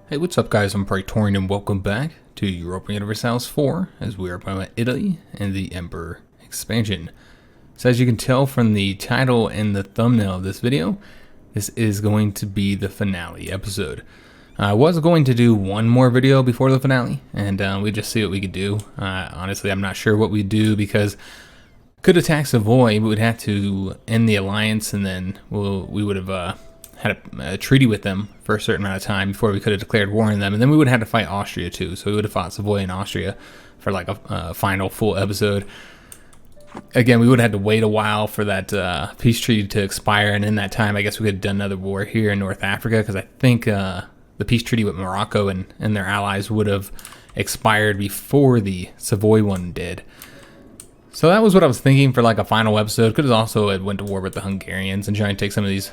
Hey, what's up guys, I'm Praetorian and welcome back to Europa Universalis IV as we are playing with Italy and the Emperor expansion. So as you can tell from the title and the thumbnail of this video, this is going to be the finale episode. I was going to do one more video before the finale and we'd just see what we could do. Honestly, I'm not sure what we'd do because could attack Savoy, but we'd have to end the alliance and then we would have had a treaty with them for a certain amount of time before we could have declared war on them, and then we would have had to fight Austria too, so we would have fought Savoy and Austria for like a final full episode. Again, we would have had to wait a while for that peace treaty to expire, and in that time I guess we could have done another war here in North Africa, because I think the peace treaty with Morocco and their allies would have expired before the Savoy one did. So that was what I was thinking for like a final episode. Could have also went to war with the Hungarians and try and take some of these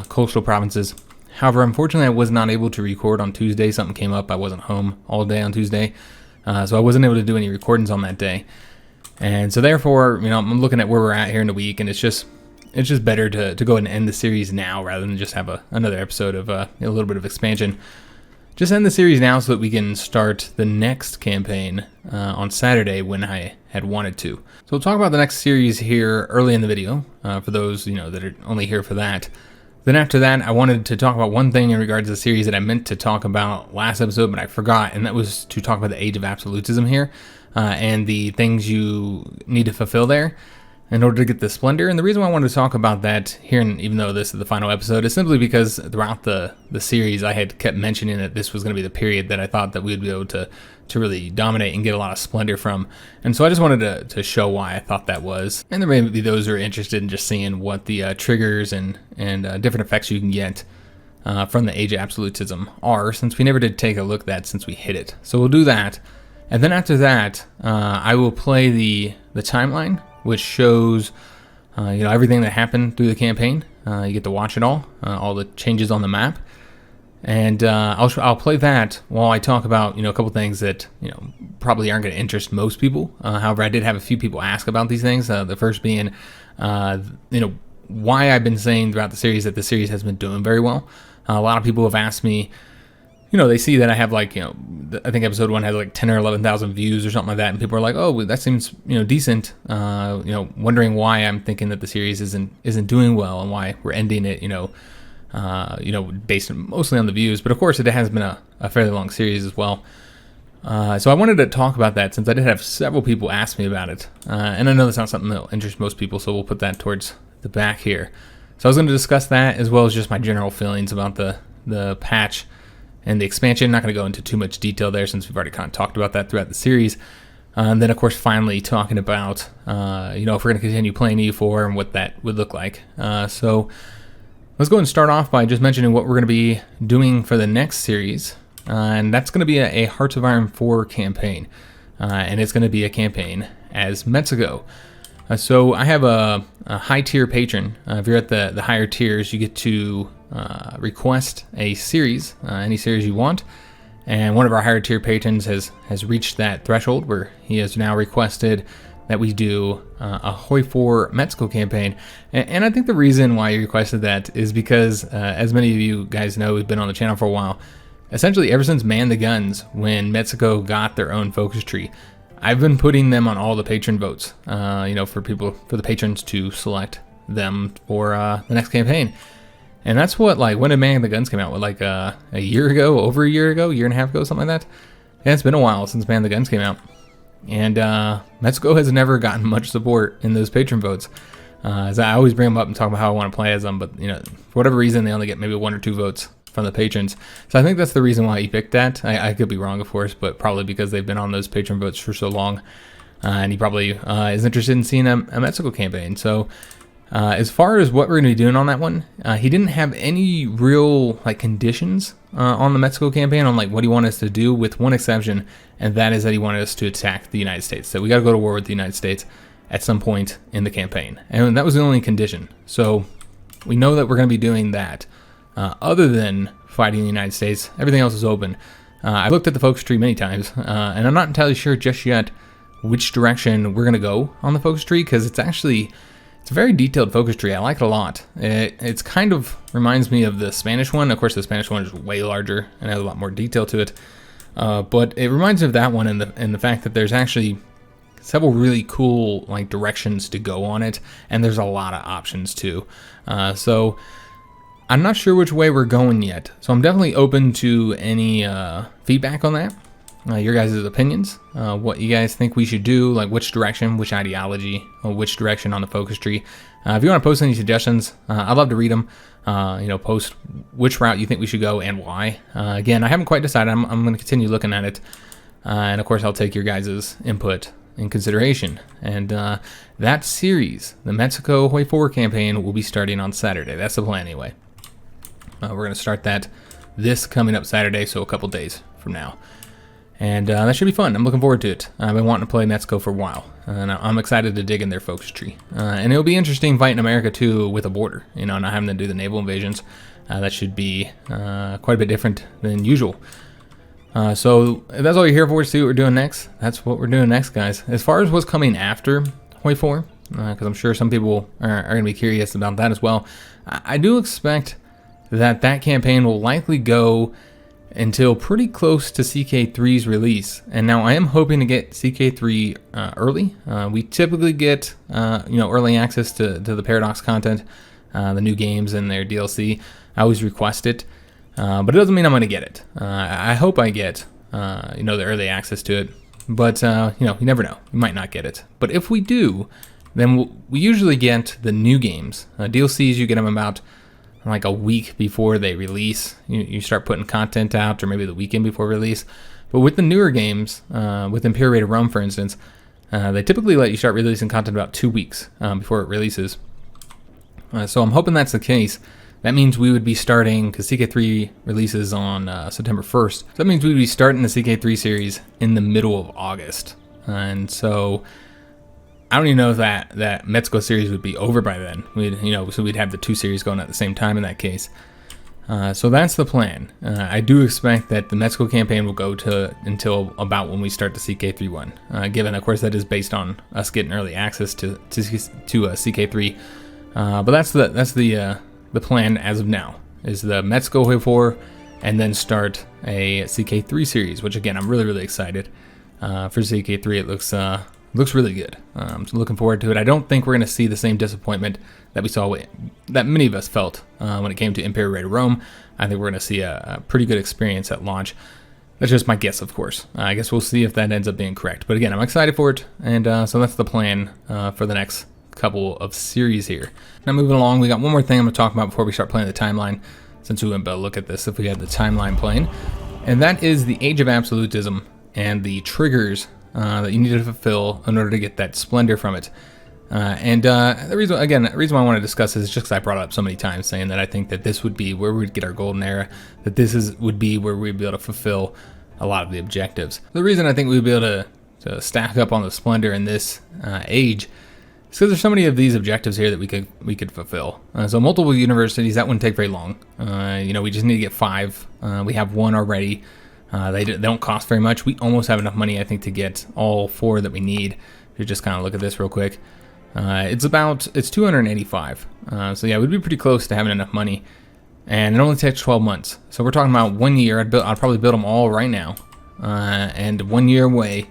coastal provinces. However, unfortunately, I was not able to record on Tuesday. Something came up. I wasn't home all day on Tuesday, so I wasn't able to do any recordings on that day. And so therefore, you know, I'm looking at where we're at here in the week, and it's just better to go ahead and end the series now rather than just have another episode of a little bit of expansion. Just end the series now so that we can start the next campaign on Saturday when I had wanted to. So we'll talk about the next series here early in the video for those that are only here for that. Then after that, I wanted to talk about one thing in regards to the series that I meant to talk about last episode, but I forgot, and that was to talk about the Age of Absolutism here and the things you need to fulfill there in order to get the Splendor. And the reason why I wanted to talk about that here, and even though this is the final episode, is simply because throughout the series I had kept mentioning that this was going to be the period that I thought that we would be able to really dominate and get a lot of Splendor from. And so I just wanted to show why I thought that was. And there may be those who are interested in just seeing what the triggers and different effects you can get from the Age of Absolutism are, since we never did take a look at that since we hit it. So we'll do that. And then after that, I will play the timeline, which shows everything that happened through the campaign. You get to watch it all the changes on the map, and I'll play that while I talk about a couple things that probably aren't going to interest most people. However, I did have a few people ask about these things. The first being why I've been saying throughout the series that the series has been doing very well. A lot of people have asked me. They see that I have I think episode 1 has like 10 or 11,000 views or something like that, and people are like, oh, that seems decent. Wondering why I'm thinking that the series isn't doing well and why we're ending it. Based mostly on the views, but of course it has been a fairly long series as well. So I wanted to talk about that since I did have several people ask me about it, and I know that's not something that'll interest most people, so we'll put that towards the back here. So I was going to discuss that as well as just my general feelings about the patch and the expansion. Not going to go into too much detail there since we've already kind of talked about that throughout the series. And then, of course, finally talking about, if we're going to continue playing EU4 and what that would look like. So let's go and start off by just mentioning what we're going to be doing for the next series. And that's going to be a Hearts of Iron 4 campaign. And it's going to be a campaign as Mexico. So I have a high tier patron. If you're at the higher tiers, you get to request a series, any series you want, and one of our higher tier patrons has reached that threshold where he has now requested that we do a HoI4 Mexico campaign. And I think the reason why he requested that is because, as many of you guys know who've been on the channel for a while, essentially ever since Man the Guns, when Mexico got their own focus tree, I've been putting them on all the patron votes, for the patrons to select them for the next campaign. And that's what, when did Man the Guns came out? What, a year ago, over a year ago, year and a half ago, something like that? Yeah, it's been a while since Man the Guns came out. And Mexico has never gotten much support in those patron votes. As I always bring them up and talk about how I want to play as them, but, for whatever reason, they only get maybe 1 or 2 votes from the patrons. So I think that's the reason why he picked that. I could be wrong, of course, but probably because they've been on those patron votes for so long. And he probably is interested in seeing a Mexico campaign. So as far as what we're going to be doing on that one, he didn't have any real conditions on the Mexico campaign on what he wanted us to do, with one exception, and that is that he wanted us to attack the United States. So we got to go to war with the United States at some point in the campaign, and that was the only condition. So we know that we're going to be doing that. Other than fighting the United States, everything else is open. I've looked at the focus tree many times, and I'm not entirely sure just yet which direction we're going to go on the focus tree, because it's It's a very detailed focus tree. I like it a lot. It's kind of reminds me of the Spanish one. Of course, the Spanish one is way larger and has a lot more detail to it. But it reminds me of that one in the fact that there's actually several really cool like directions to go on it, and there's a lot of options too. So I'm not sure which way we're going yet. So I'm definitely open to any feedback on that. Your guys' opinions, what you guys think we should do, like which direction, which ideology, or which direction on the focus tree. If you want to post any suggestions, I'd love to read them. Post which route you think we should go and why. Again, I haven't quite decided. I'm going to continue looking at it. And of course, I'll take your guys' input in consideration. And that series, the Mexico HiJynx campaign, will be starting on Saturday. That's the plan anyway. We're going to start that this coming up Saturday, so a couple days from now. And that should be fun. I'm looking forward to it. I've been wanting to play Mexico for a while, and I'm excited to dig in their focus tree. And it'll be interesting fighting America too with a border, not having to do the naval invasions. That should be quite a bit different than usual. So if that's all you're here for, to see what we're doing next, that's what we're doing next, guys. As far as what's coming after HiJynx, because I'm sure some people are going to be curious about that as well, I do expect that campaign will likely go until pretty close to CK3's release. And now I am hoping to get CK3 early. We typically get early access to the Paradox content, the new games and their DLC. I always request it, but it doesn't mean I'm going to get it. I hope I get the early access to it, but you never know. We might not get it. But if we do, then we usually get the new games. DLCs, you get them about like a week before they release. You start putting content out, or maybe the weekend before release. But with the newer games, with Empey Rome, for instance, they typically let you start releasing content about 2 weeks before it releases. So I'm hoping that's the case. That means we would be starting, because CK3 releases on September 1st. So that means we would be starting the CK3 series in the middle of August. And so I don't even know if that Mexico series would be over by then. So we'd have the 2 series going at the same time in that case. So that's the plan. I do expect that the Mexico campaign will go until about when we start the CK3 one. Given, of course, that is based on us getting early access to CK3. But that's the plan as of now. Is the Mexico HiJynx and then start a CK3 series, which again I'm really excited for CK3. It looks really good. So looking forward to it. I don't think we're going to see the same disappointment that we saw, that many of us felt when it came to Empey Rome. I think we're going to see a pretty good experience at launch. That's just my guess, of course. I guess we'll see if that ends up being correct. But again, I'm excited for it, and so that's the plan for the next couple of series here. Now moving along, we got one more thing I'm going to talk about before we start playing the timeline, since we went to look at this if we had the timeline playing. And that is the Age of Absolutism and the triggers that you need to fulfill in order to get that splendor from it. The reason why I want to discuss this is just because I brought it up so many times, saying that I think that this would be where we'd get our golden era, that would be where we'd be able to fulfill a lot of the objectives. The reason I think we'd be able to stack up on the splendor in this age is because there's so many of these objectives here that we could fulfill. So multiple universities, that wouldn't take very long. We just need to get 5. We have 1 already. They don't cost very much. We almost have enough money, I think, to get all 4 that we need. If you just kind of look at this real quick, it's 285. So yeah, we'd be pretty close to having enough money, and it only takes 12 months. So we're talking about 1 year. I'd probably build them all right now, and 1 year away,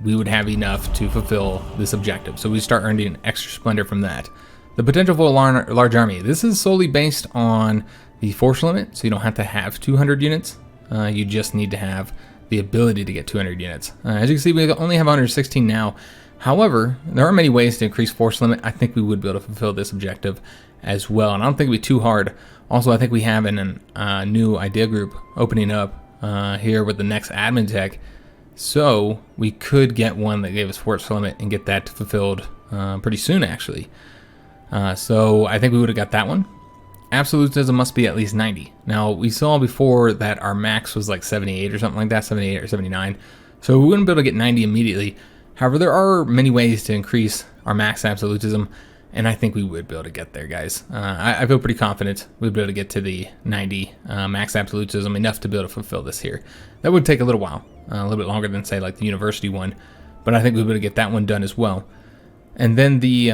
we would have enough to fulfill this objective. So we start earning extra splendor from that. The potential for a large army. This is solely based on the force limit, so you don't have to have 200 units. You just need to have the ability to get 200 units. As you can see, we only have 116 now. However, there are many ways to increase force limit. I think we would be able to fulfill this objective as well, and I don't think it'd be too hard. Also, I think we have a new idea group opening up here with the next admin tech, so we could get one that gave us force limit and get that fulfilled pretty soon, actually. So I think we would have got that one. Absolutism must be at least 90. Now, we saw before that our max was like 78 or something like that, 78 or 79. So we wouldn't be able to get 90 immediately. However, there are many ways to increase our max absolutism, and I think we would be able to get there, guys. I feel pretty confident we'd be able to get to the 90 max absolutism, enough to be able to fulfill this here. That would take a little while, a little bit longer than, say, like the university one, but I think we'd be able to get that one done as well. And then the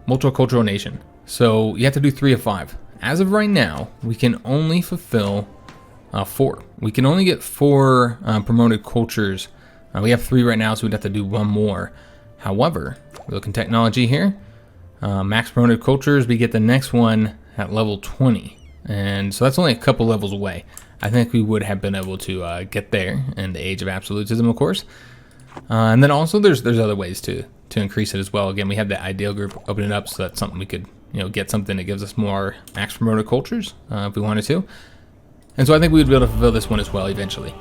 multicultural nation. So you have to do 3 of 5. As of right now, we can only fulfill 4. We can only get 4 promoted cultures. We have 3 right now, so we'd have to do 1 more. However, we look in technology here. Max promoted cultures, we get the next one at level 20. And so that's only a couple levels away. I think we would have been able to get there in the age of absolutism, of course. And then also there's other ways to increase it as well. Again, we have the ideal group open it up, so that's something we could get something that gives us more max promoted cultures if we wanted to. And so I think we would be able to fulfill this one as well eventually.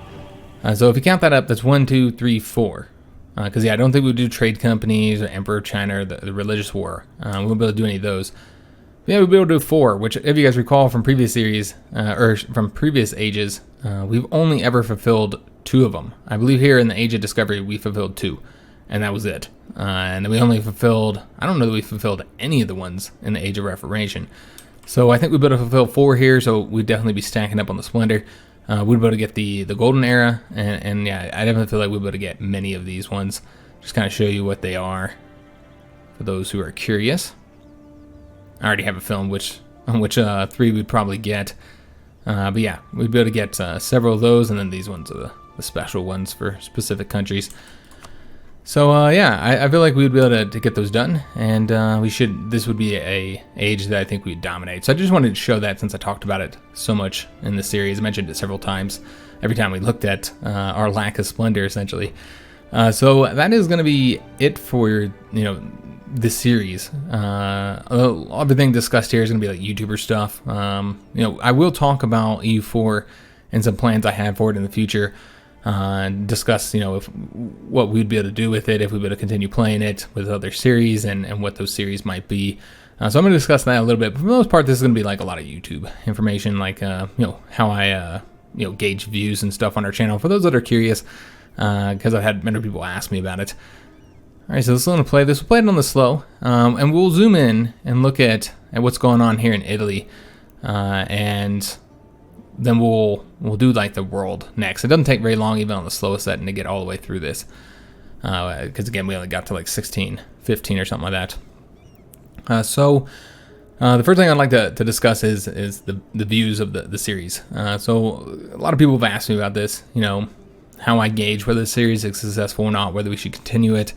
So if you count that up, that's 1, 2, 3, 4. Because yeah, I don't think we would do trade companies or Emperor of China or the religious war. We won't be able to do any of those. But yeah, we'll be able to do 4, which if you guys recall from previous series or from previous ages, we've only ever fulfilled 2 of them. I believe here in the Age of Discovery we fulfilled 2, and that was it. And then we only fulfilled, I don't know that we fulfilled any of the ones in the Age of Reformation. So I think we'd be able to fulfill 4 here, so we'd definitely be stacking up on the Splendor. We'd be able to get the Golden Era, and yeah, I definitely feel like we'd be able to get many of these ones. Just kind of show you what they are for those who are curious. I already have a film on which 3 we'd probably get. But yeah, we'd be able to get several of those, and then these ones are the special ones for specific countries. So yeah, I feel like we'd be able to get those done, and this would be a age that I think we'd dominate. So I just wanted to show that since I talked about it so much in the series. I mentioned it several times every time we looked at our lack of splendor, essentially. So that is going to be it for this series. Everything discussed here is going to be like YouTuber stuff. I will talk about EU4 and some plans I have for it in the future. Discuss what we'd be able to do with it if we'd be able to continue playing it with other series and what those series might be. So I'm going to discuss that a little bit, but for the most part this is going to be like a lot of YouTube information, like how I gauge views and stuff on our channel for those that are curious, because I've had many people ask me about it. Alright, so let's learn to play this. We'll play it on the slow, and we'll zoom in and look at what's going on here in Italy, and then we'll do like the world next. It doesn't take very long even on the slowest setting to get all the way through this, because again we only got to like 16, 15 or something like that. So the first thing I'd like to discuss is the views of the series. So a lot of people have asked me about this, how I gauge whether the series is successful or not, whether we should continue it,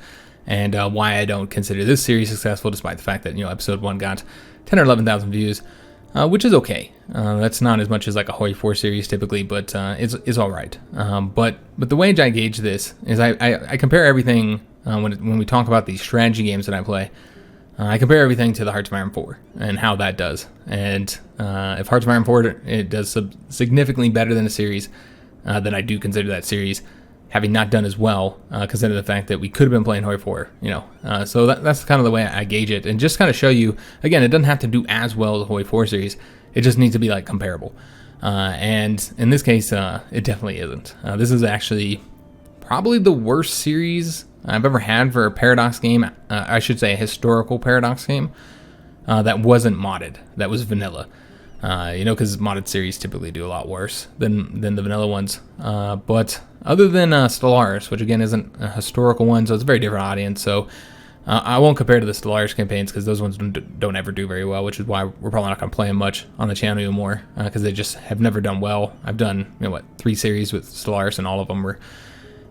and why I don't consider this series successful despite the fact that episode 1 got 10 or 11,000 views. Which is okay. That's not as much as like a HoI4 series typically, but it's all right. But the way I gauge this is I compare everything when we talk about these strategy games that I play. I compare everything to the Hearts of Iron 4 and how that does. And if Hearts of Iron 4 it does significantly better than a series, then I do consider that series having not done as well, considering the fact that we could have been playing HoI4, so that's kind of the way I gauge it, and just kind of show you, again, it doesn't have to do as well as the HoI4 series, it just needs to be like comparable, and in this case, it definitely isn't. This is actually probably the worst series I've ever had for a Paradox game, I should say a historical Paradox game, that wasn't modded, that was vanilla. Because modded series typically do a lot worse than the vanilla ones. But other than Stellaris, which again isn't a historical one, so it's a very different audience. So I won't compare to the Stellaris campaigns because those ones don't ever do very well, which is why we're probably not going to play them much on the channel anymore, because they just have never done well. I've done 3 series with Stellaris, and all of them were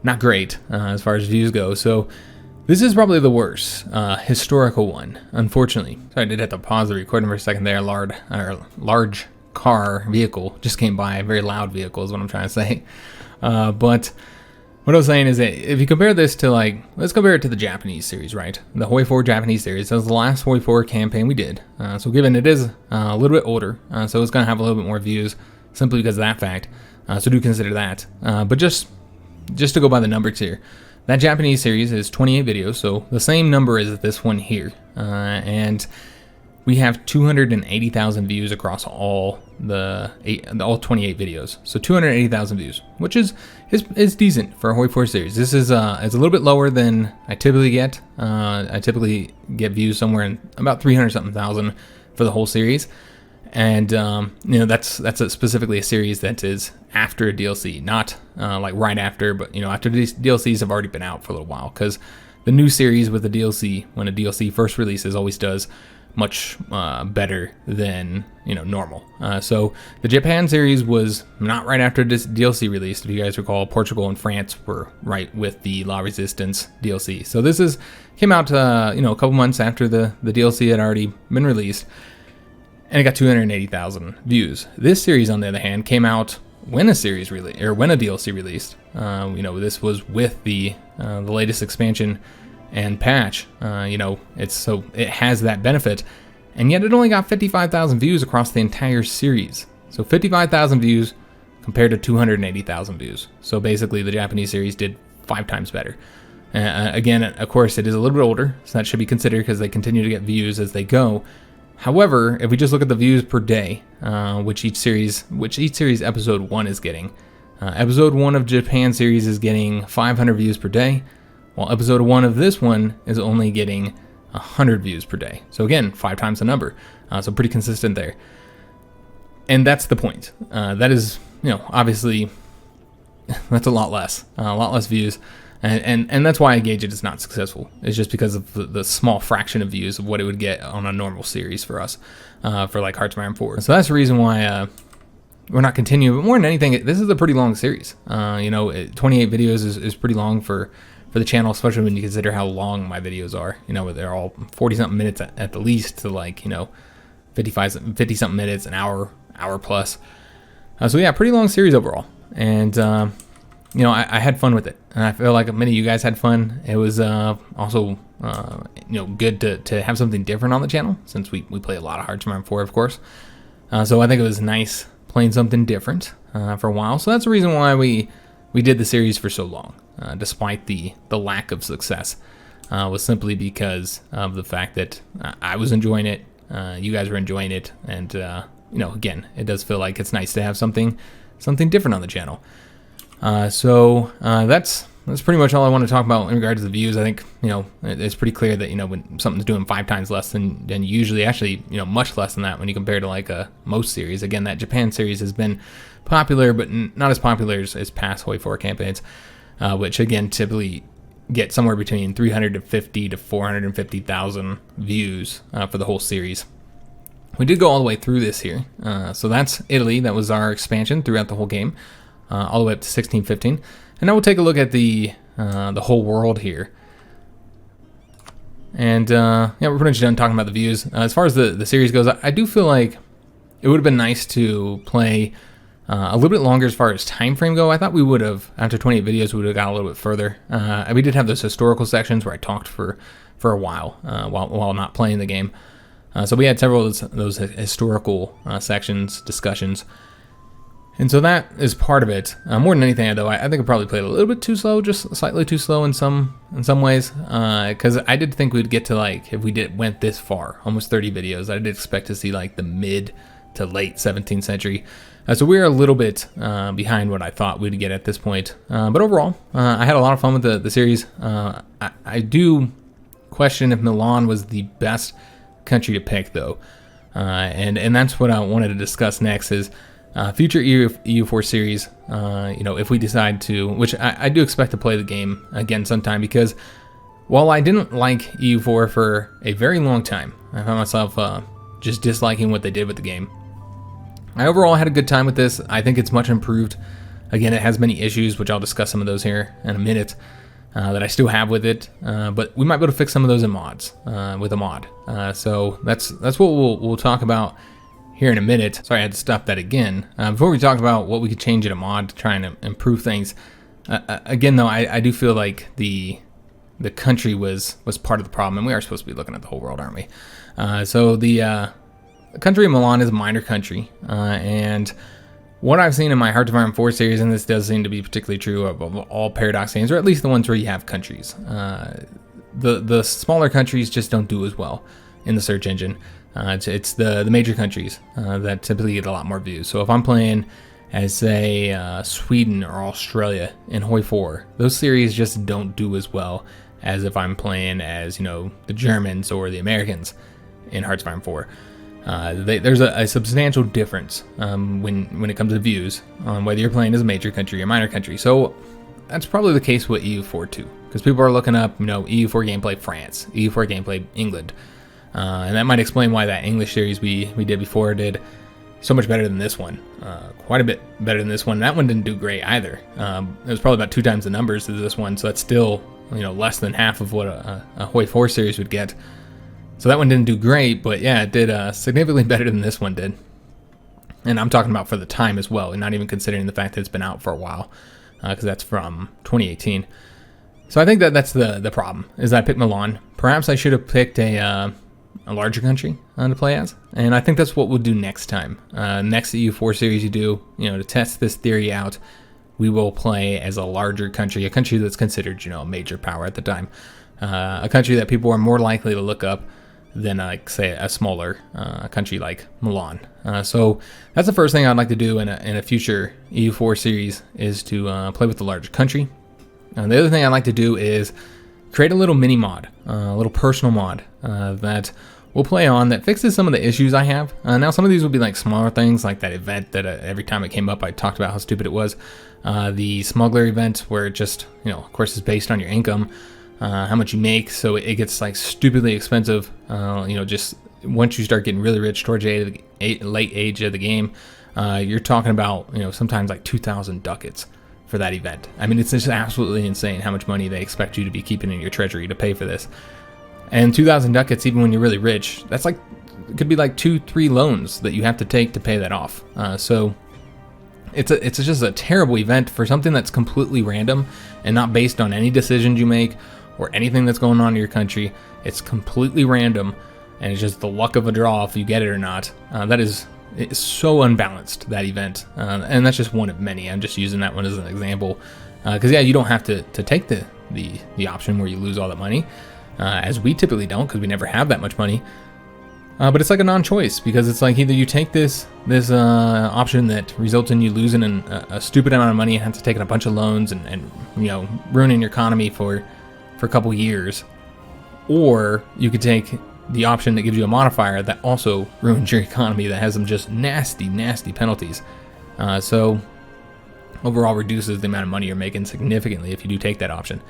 not great as far as views go. So this is probably the worst historical one, unfortunately. Sorry, I did have to pause the recording for a second there. Large car vehicle just came by. A very loud vehicle is what I'm trying to say. But what I was saying is that if you compare this to let's compare it to the Japanese series, right? The HoI4 Japanese series. That was the last HoI4 campaign we did. So given it is a little bit older, so it's going to have a little bit more views simply because of that fact. So do consider that. But just to go by the numbers here. That Japanese series is 28 videos, so the same number as this one here, and we have 280,000 views across all 28 videos. So 280,000 views, which is decent for a HoI4 series. This is it's a little bit lower than I typically get. I typically get views somewhere in about 300-something thousand for the whole series. And that's specifically a series that is after a DLC, not like right after, but after these DLCs have already been out for a little while, because the new series with the DLC, when a DLC first releases, always does much better than normal. So the Japan series was not right after this DLC released. If you guys recall, Portugal and France were right with the La Resistance DLC. So this came out a couple months after the DLC had already been released, and it got 280,000 views. This series, on the other hand, came out when a series when a DLC released. This was with the latest expansion and patch. It has that benefit, and yet it only got 55,000 views across the entire series. So 55,000 views compared to 280,000 views. So basically, the Japanese series did 5 times better. Again, of course, it is a little bit older, so that should be considered because they continue to get views as they go. However, if we just look at the views per day, which each series episode 1 is getting, episode 1 of Japan series is getting 500 views per day, while episode 1 of this one is only getting 100 views per day. So again, 5 times the number. So pretty consistent there. And that's the point. That is, obviously, that's a lot less views. And that's why I gauge it as not successful. It's just because of the small fraction of views of what it would get on a normal series for us, for like Hearts of Iron 4. So that's the reason why we're not continuing. But more than anything, this is a pretty long series. 28 videos is pretty long for the channel, especially when you consider how long my videos are. They're all 40-something minutes at the least to 50-something minutes, an hour plus. So yeah, pretty long series overall. And I had fun with it, and I feel like many of you guys had fun. It was also good to have something different on the channel, since we play a lot of Hearts of Iron 4, of course. So I think it was nice playing something different for a while. So that's the reason why we did the series for so long, despite the lack of success. Was simply because of the fact that I was enjoying it, you guys were enjoying it, and again, it does feel like it's nice to have something different on the channel. So that's pretty much all I want to talk about in regard to the views. I think it's pretty clear that when something's doing 5 times less than usually, actually much less than that when you compare to like most series. Again, that Japan series has been popular, but not as popular as past HoI4 campaigns, which again typically get somewhere between 350 to 450,000 views for the whole series. We did go all the way through this here, so that's Italy. That was our expansion throughout the whole game. All the way up to 1615, and now we'll take a look at the whole world here. And we're pretty much done talking about the views. As far as the series goes, I do feel like it would have been nice to play a little bit longer as far as time frame go. I thought we would have, after 28 videos, we would have got a little bit further. We did have those historical sections where I talked for a while while not playing the game. So we had several of those historical sections, discussions. And so that is part of it. More than anything, though, I think I probably played a little bit too slow, just slightly too slow in some ways. Because I did think we'd get to if we went this far, almost 30 videos. I did expect to see the mid to late 17th century. So we're a little bit behind what I thought we'd get at this point. But overall, I had a lot of fun with the series. I do question if Milan was the best country to pick, though, and that's what I wanted to discuss next is. Future EU4 series, if we decide to, which I do expect to play the game again sometime, because while I didn't like EU4 for a very long time, I found myself just disliking what they did with the game. I overall had a good time with this. I think it's much improved. Again, it has many issues, which I'll discuss some of those here in a minute, that I still have with it, but we might be able to fix some of those in mods, with a mod. So that's what we'll talk about here in a minute. Sorry, I had to stop that again. Before we talk about what we could change in a mod to try and improve things, again though, I do feel like the country was part of the problem, and we are supposed to be looking at the whole world, aren't we? So the country of Milan is a minor country, and what I've seen in my Hearts of Iron 4 series, and this does seem to be particularly true of all Paradox games, or at least the ones where you have countries, the smaller countries just don't do as well in the search engine. It's the major countries that typically get a lot more views. So if I'm playing as, say, Sweden or Australia in HoI4, those series just don't do as well as if I'm playing as, the Germans or the Americans in Hearts of Iron 4. There's a substantial difference when it comes to views on whether you're playing as a major country or minor country. So that's probably the case with EU4 too, because people are looking up, EU4 gameplay France, EU4 gameplay England, and that might explain why that English series we did before did so much better than this one, quite a bit better than this one. That one didn't do great either. It was probably about 2 times the numbers of this one, so that's still less than half of what a HoI4 series would get. So that one didn't do great, but yeah, it did significantly better than this one did. And I'm talking about for the time as well, and not even considering the fact that it's been out for a while, because that's from 2018. So I think that's the problem, is I picked Milan. Perhaps I should have picked a larger country to play as, and I think that's what we'll do next time. Next EU4 series you do, to test this theory out, we will play as a larger country, a country that's considered, a major power at the time, a country that people are more likely to look up than, like, say, a smaller country like Milan. So that's the first thing I'd like to do in a future EU4 series, is to play with the larger country. The other thing I'd like to do is create a little mini mod, a little personal mod that we'll play on that fixes some of the issues I have. Now, some of these will be like smaller things, like that event that every time it came up, I talked about how stupid it was. The smuggler event, where it just, of course, is based on your income. How much you make, so it gets like stupidly expensive. Just once you start getting really rich towards the late age of the game, you're talking about sometimes like 2,000 ducats for that event. I mean, it's just absolutely insane how much money they expect you to be keeping in your treasury to pay for this. And 2,000 ducats, even when you're really rich, that's like, it could be like 2-3 loans that you have to take to pay that off. So it's just a terrible event for something that's completely random and not based on any decisions you make or anything that's going on in your country. It's completely random, and it's just the luck of a draw if you get it or not. It's so unbalanced, that event, and that's just one of many. I'm just using that one as an example, because yeah, you don't have to take the option where you lose all that money, as we typically don't, because we never have that much money. But it's like a non-choice, because it's like either you take this option that results in you losing a stupid amount of money and have to take a bunch of loans and ruining your economy for a couple years, or you could take the option that gives you a modifier that also ruins your economy, that has some just nasty penalties. So overall reduces the amount of money you're making significantly if you do take that option.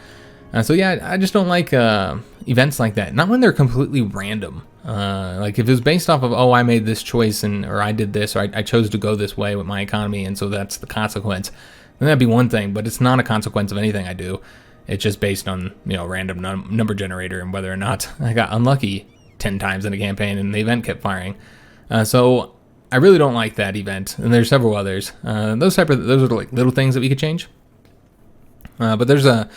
So yeah, I just don't like events like that. Not when they're completely random. Like if it was based off of, oh, I made this choice or I did this, or I chose to go this way with my economy, and so that's the consequence, then that'd be one thing. But it's not a consequence of anything I do. It's just based on random number generator and whether or not I got unlucky 10 times in a campaign and the event kept firing. So I really don't like that event, and there's several others. Those are like little things that we could change. But there's a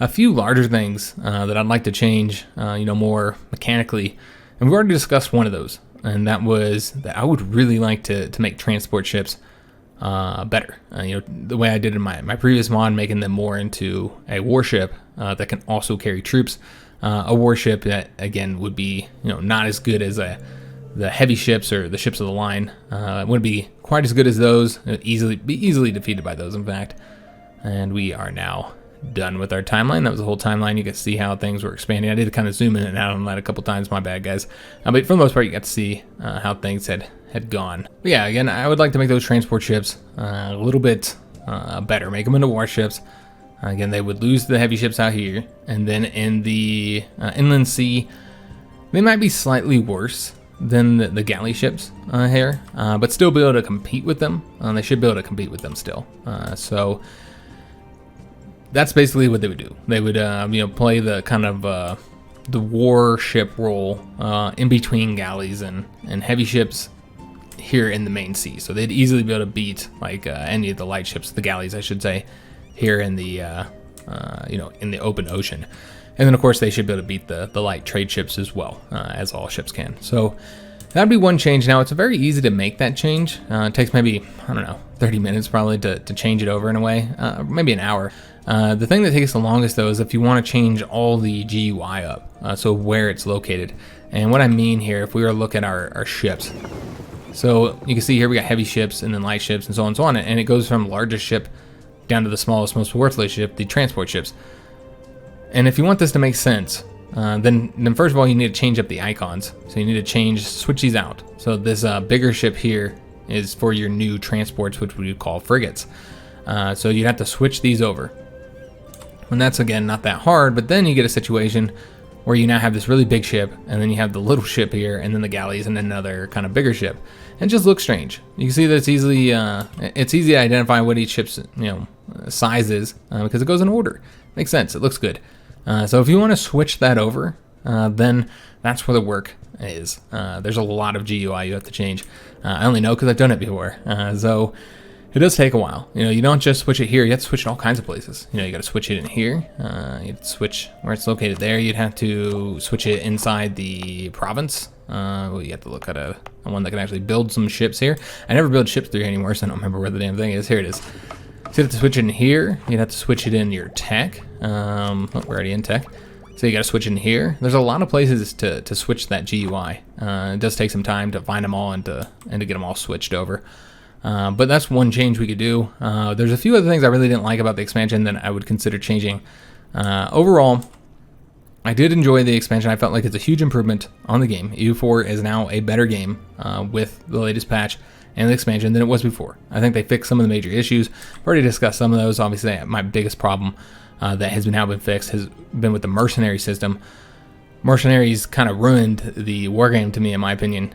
few larger things that I'd like to change, more mechanically, and we've already discussed one of those, and that was that I would really like to make transport ships better. The way I did in my previous mod, making them more into a warship that can also carry troops. A warship that, again, would be not as good as the heavy ships or the ships of the line. It wouldn't be quite as good as those. It would be easily defeated by those, in fact. And we are now done with our timeline. That was the whole timeline. You can see how things were expanding. I did kind of zoom in and out on that a couple times. My bad, guys. But for the most part, you got to see how things had gone. But yeah, again, I would like to make those transport ships a little bit better. Make them into warships. Again, they would lose the heavy ships out here, and then in the inland sea, they might be slightly worse than the galley ships here, but still be able to compete with them. They should be able to compete with them still. So that's basically what they would do. They would play the kind of the warship role in between galleys and heavy ships here in the main sea. So they'd easily be able to beat like any of the light ships, the galleys, I should say, here in the in the open ocean. And then of course they should be able to beat the light trade ships as well, as all ships can. So that'd be one change. Now it's very easy to make that change. It takes maybe, I don't know, 30 minutes probably to change it over in a way, maybe an hour. The thing that takes the longest though is if you want to change all the GUI up, so where it's located. And what I mean here, if we were to look at our ships, so you can see here we got heavy ships and then light ships and so on and so on, and it goes from largest ship down to the smallest, most worthless ship, the transport ships. And if you want this to make sense, then first of all you need to change up the icons. So you need to switch these out. So this bigger ship here is for your new transports, which we would call frigates. So you'd have to switch these over. And that's, again, not that hard, but then you get a situation where you now have this really big ship, and then you have the little ship here, and then the galleys, and then another kind of bigger ship. And it just looks strange. You can see that it's easy to identify what each ship's size is because it goes in order. Makes sense. It looks good. So if you want to switch that over, then that's where the work is. There's a lot of GUI you have to change. I only know because I've done it before. So it does take a while. You don't just switch it here. You have to switch it all kinds of places. You got to switch it in here. You have to switch where it's located there. You'd have to switch it inside the province. You have to look at one that can actually build some ships here. I never build ships through here anymore, so I don't remember where the damn thing is. Here it is. So you have to switch it in here. You'd have to switch it in your tech. We're already in tech. So you got to switch in here. There's a lot of places to switch that GUI. It does take some time to find them all and to get them all switched over. But that's one change we could do. There's a few other things I really didn't like about the expansion that I would consider changing. Overall, I did enjoy the expansion. I felt like it's a huge improvement on the game. EU4 is now a better game with the latest patch and the expansion than it was before. I think they fixed some of the major issues. I've already discussed some of those. Obviously, my biggest problem that has now been fixed has been with the mercenary system. Mercenaries kind of ruined the wargame to me, in my opinion.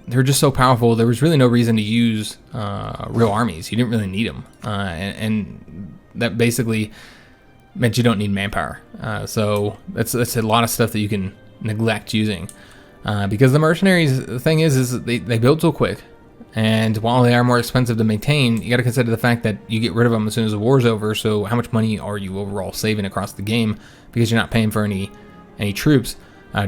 They're just so powerful. There was really no reason to use real armies. You didn't really need them, and that basically meant you don't need manpower. So that's a lot of stuff that you can neglect using, because the mercenaries. The thing is they build so quick, and while they are more expensive to maintain, you got to consider the fact that you get rid of them as soon as the war's over. So how much money are you overall saving across the game because you're not paying for any troops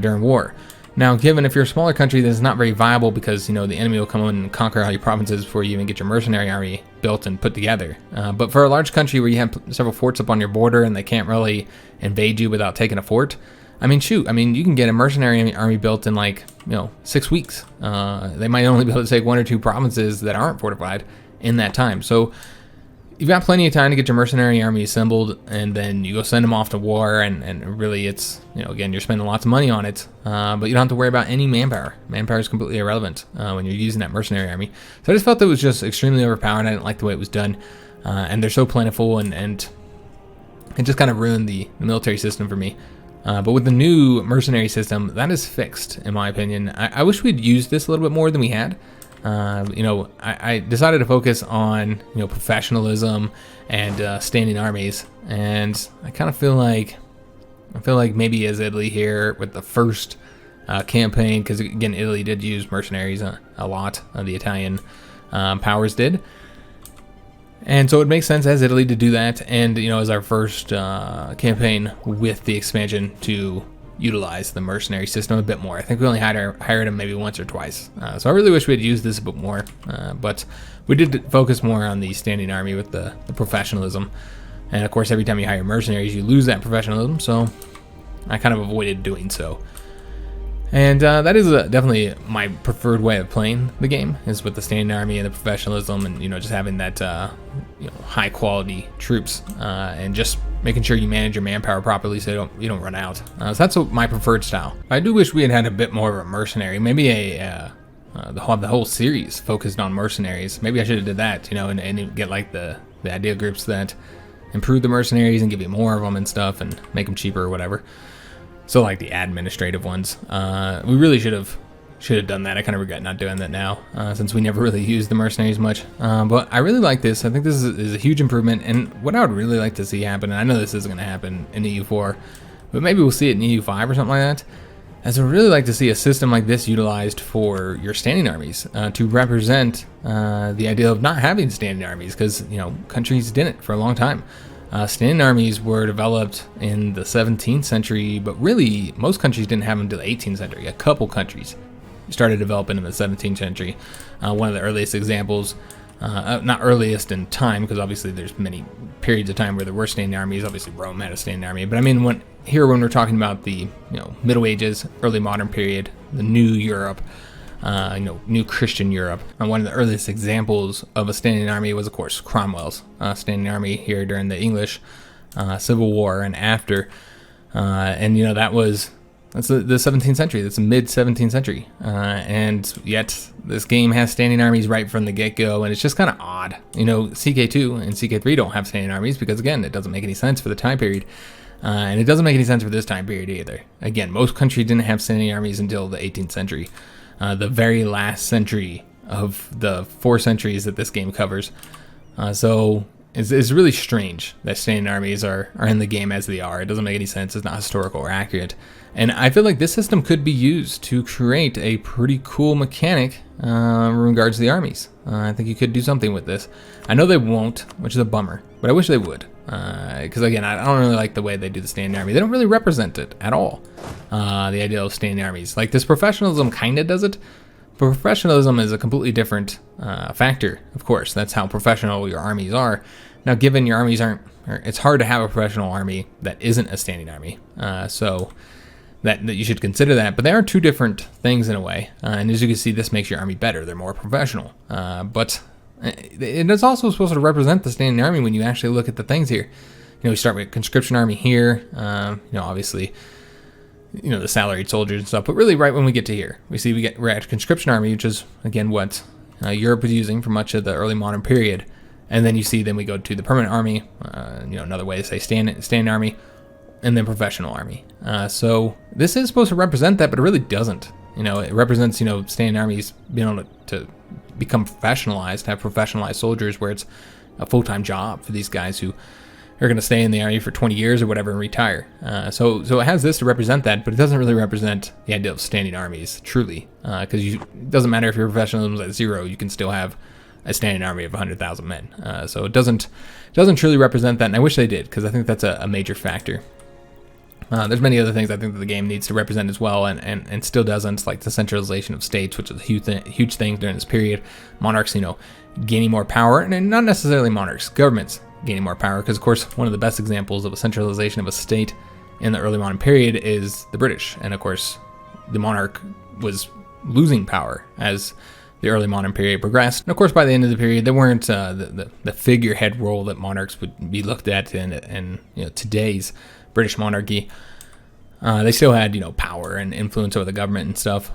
during war? Now, given if you're a smaller country, that's not very viable because, the enemy will come in and conquer all your provinces before you even get your mercenary army built and put together. But for a large country where you have several forts up on your border and they can't really invade you without taking a fort, you can get a mercenary army built in 6 weeks. They might only be able to take 1 or 2 provinces that aren't fortified in that time. So you've got plenty of time to get your mercenary army assembled, and then you go send them off to war, and really it's, again, you're spending lots of money on it, but you don't have to worry about any manpower. Manpower is completely irrelevant when you're using that mercenary army. So I just felt that it was just extremely overpowered. I didn't like the way it was done, and they're so plentiful, and it just kind of ruined the military system for me. But with the new mercenary system, that is fixed, in my opinion. I wish we'd used this a little bit more than we had. I decided to focus on, professionalism and standing armies, and I kind of feel like maybe as Italy here with the first campaign, because again, Italy did use mercenaries a lot. The Italian powers did. And so it makes sense as Italy to do that, and as our first campaign with the expansion to utilize the mercenary system a bit more. I think we only hired them maybe once or twice. So I really wish we had used this a bit more, but we did focus more on the standing army with the professionalism. And of course, every time you hire mercenaries, you lose that professionalism, so I kind of avoided doing so. And that is definitely my preferred way of playing the game, is with the standing army and the professionalism, and just having that high quality troops, and just making sure you manage your manpower properly so you don't run out. So that's my preferred style. I do wish we had a bit more of a mercenary, maybe the whole series focused on mercenaries. Maybe I should have did that, and get the idea groups that improve the mercenaries and give you more of them and stuff, and make them cheaper or whatever. So like the administrative ones, we really should have done that. I kind of regret not doing that now, since we never really used the mercenaries much. But I really like this. I think this is a huge improvement, and what I would really like to see happen, and I know this isn't going to happen in EU4, but maybe we'll see it in EU5 or something like that, as I would really like to see a system like this utilized for your standing armies, to represent the idea of not having standing armies, because countries didn't for a long time. Standing armies were developed in the 17th century, but really most countries didn't have them until the 18th century. A couple countries started developing in the 17th century. One of the earliest examples, not earliest in time, because obviously there's many periods of time where there were standing armies. Obviously Rome had a standing army, but when we're talking about the Middle Ages, early modern period, the new Europe, new Christian Europe. And one of the earliest examples of a standing army was, of course, Cromwell's standing army here during the English Civil War and after. And that's the 17th century. That's the mid 17th century. And yet this game has standing armies right from the get-go, and it's just kind of odd. odd. You know, CK2 and CK3 don't have standing armies because, again, it doesn't make any sense for the time period. And it doesn't make any sense for this time period either. Again, most countries didn't have standing armies until the 18th century. The very last century of the 4 centuries that this game covers. So it's really strange that standing armies are in the game as they are. It doesn't make any sense. It's not historical or accurate. And I feel like this system could be used to create a pretty cool mechanic in regards to the armies. I think you could do something with this. I know they won't, which is a bummer, but I wish they would. Because again, I don't really like the way they do the standing army. They don't really represent it at all. The idea of standing armies. Like, this professionalism kind of does it. But professionalism is a completely different factor, of course. That's how professional your armies are. Now, given your armies aren't, it's hard to have a professional army that isn't a standing army. So that you should consider that. But they are two different things in a way. And as you can see, this makes your army better. They're more professional. But it is also supposed to represent the standing army when you actually look at the things here. You know, we start with conscription army here. You know, obviously, you know, the salaried soldiers and stuff. But really, right when we get to here, we're at conscription army, which is, again, what Europe was using for much of the early modern period. And then we go to the permanent army, you know, another way to say standing army, and then professional army. So this is supposed to represent that, but it really doesn't. You know, it represents, you know, standing armies being able to become professionalized, have professionalized soldiers where it's a full-time job for these guys who are going to stay in the army for 20 years or whatever and retire. So it has this to represent that, but it doesn't really represent the idea of standing armies, truly. Because it doesn't matter if your professionalism is at 0, you can still have a standing army of 100,000 men. So it doesn't truly represent that, and I wish they did, because I think that's a major factor. There's many other things I think that the game needs to represent as well, and still doesn't, like the centralization of states, which is a huge thing during this period. Monarchs, you know, gaining more power, and not necessarily monarchs, governments gaining more power, because of course one of the best examples of a centralization of a state in the early modern period is the British, and of course the monarch was losing power as the early modern period progressed. And of course by the end of the period they weren't the figurehead role that monarchs would be looked at in you know, today's British monarchy. They still had, you know, power and influence over the government and stuff,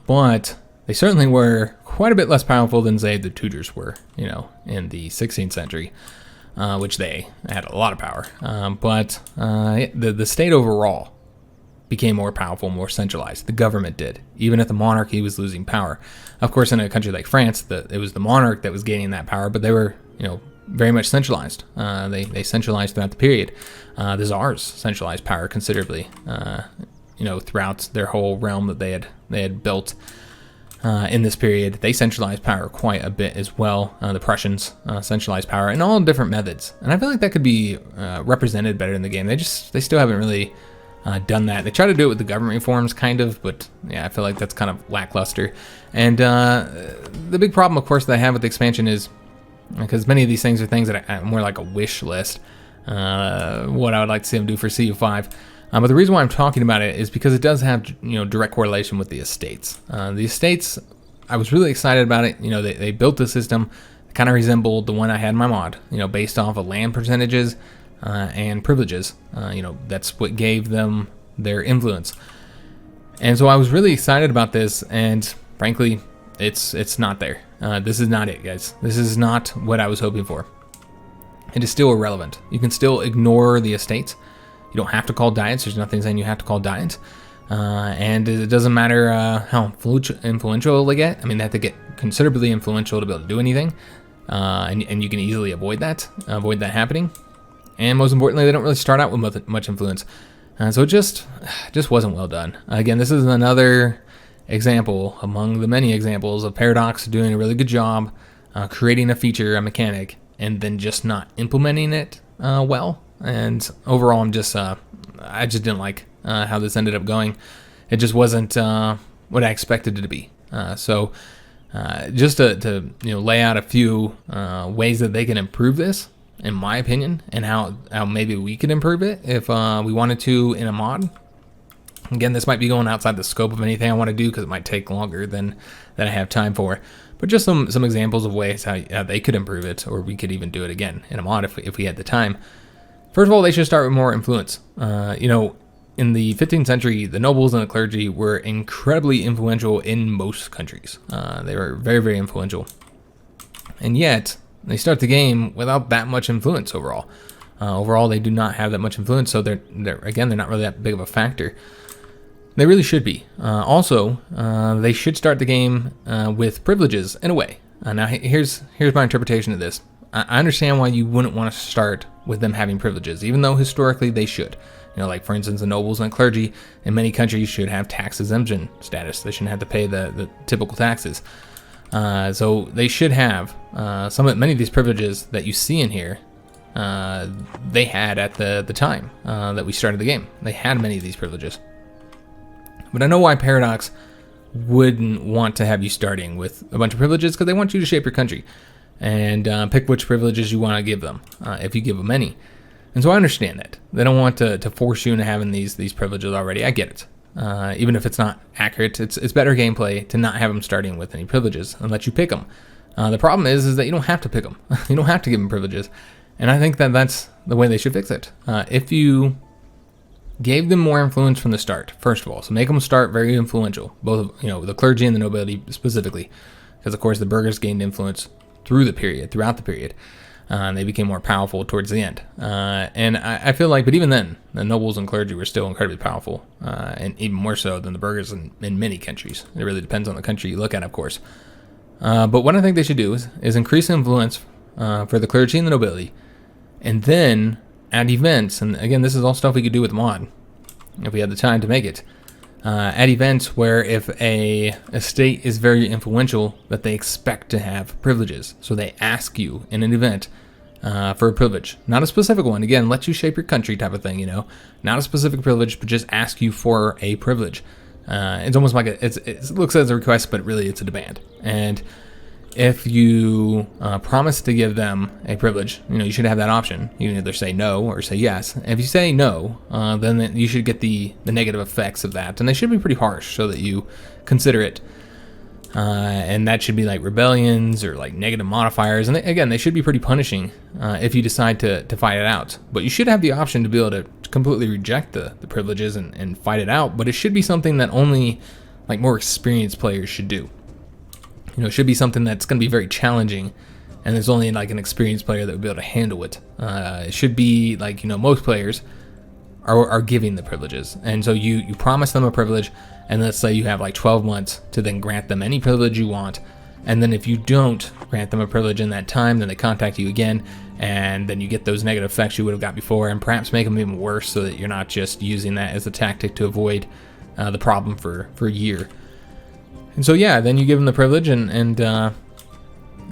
but they certainly were quite a bit less powerful than, say, the Tudors were, you know, in the 16th century, which they had a lot of power. But the state overall became more powerful, more centralized. The government did, even if the monarchy was losing power. Of course, in a country like France, it was the monarch that was gaining that power, but they were, you know, very much centralized. They centralized throughout the period. The czars centralized power considerably, you know, throughout their whole realm that they had built in this period. They centralized power quite a bit as well. The Prussians centralized power in all different methods, and I feel like that could be represented better in the game. They still haven't really done that. They try to do it with the government reforms, kind of, but yeah, I feel like that's kind of lackluster. And the big problem, of course, that I have with the expansion is, because many of these things are things that are more like a wish list, what I would like to see them do for CU5. But the reason why I'm talking about it is because it does have, you know, direct correlation with the estates. The estates, I was really excited about it. You know, they built the system that kind of resembled the one I had in my mod, you know, based off of land percentages and privileges. You know, that's what gave them their influence. And so I was really excited about this, and frankly, it's not there. This is not it, guys. This is not what I was hoping for. It is still irrelevant. You can still ignore the estates. You don't have to call diets. There's nothing saying you have to call diets. And it doesn't matter how influential they get. I mean, they have to get considerably influential to be able to do anything. And you can easily avoid that happening. And most importantly, they don't really start out with much influence. So it just wasn't well done. Again, this is another example among the many examples of Paradox doing a really good job creating a feature, a mechanic, and then just not implementing it well. And overall, I just didn't like how this ended up going. It just wasn't what I expected it to be. So just to you know, lay out a few ways that they can improve this, in my opinion, and how maybe we could improve it if we wanted to in a mod. Again, this might be going outside the scope of anything I want to do because it might take longer than I have time for. But just some examples of ways how they could improve it, or we could even do it again in a mod if we had the time. First of all, they should start with more influence. You know, in the 15th century, the nobles and the clergy were incredibly influential in most countries. They were very, very influential. And yet, they start the game without that much influence overall. Overall, they do not have that much influence, so they're not really that big of a factor. They really should be. Also, they should start the game with privileges in a way. Now, here's my interpretation of this. I understand why you wouldn't want to start with them having privileges, even though historically they should. Like for instance, the nobles and clergy in many countries should have tax exemption status. They shouldn't have to pay the typical taxes. So they should have many of these privileges that you see in here. They had at the time that we started the game. They had many of these privileges. But I know why Paradox wouldn't want to have you starting with a bunch of privileges, because they want you to shape your country and pick which privileges you want to give them, if you give them any. And so I understand that. They don't want to force you into having these privileges already. I get it. Even if it's not accurate, it's better gameplay to not have them starting with any privileges and let you pick them. The problem is that you don't have to pick them. You don't have to give them privileges. And I think that that's the way they should fix it. If you gave them more influence from the start, first of all, so make them start very influential, both the clergy and the nobility specifically, because of course the burghers gained influence throughout the period. They became more powerful towards the end. And I feel like, but even then, the nobles and clergy were still incredibly powerful, and even more so than the burghers in many countries. It really depends on the country you look at, of course. But what I think they should do is increase influence for the clergy and the nobility, and then add events. And again, this is all stuff we could do with mod, if we had the time to make it. Add events where if a state is very influential, that they expect to have privileges. So they ask you in an event for a privilege. Not a specific one. Again, let you shape your country type of thing, Not a specific privilege, but just ask you for a privilege. It's almost like it looks as a request, but really it's a demand. And if you promise to give them a privilege, you should have that option. You can either say no or say yes. If you say no, then you should get the negative effects of that. And they should be pretty harsh so that you consider it. And that should be like rebellions or like negative modifiers. And again, they should be pretty punishing if you decide to fight it out. But you should have the option to be able to completely reject the privileges and fight it out. But it should be something that only like more experienced players should do. It should be something that's going to be very challenging, and there's only like an experienced player that would be able to handle it. It should be like, most players are giving the privileges. And so you promise them a privilege, and let's say you have like 12 months to then grant them any privilege you want. And then if you don't grant them a privilege in that time, then they contact you again, and then you get those negative effects you would have got before, and perhaps make them even worse so that you're not just using that as a tactic to avoid the problem for a year. And so, yeah, then you give them the privilege, and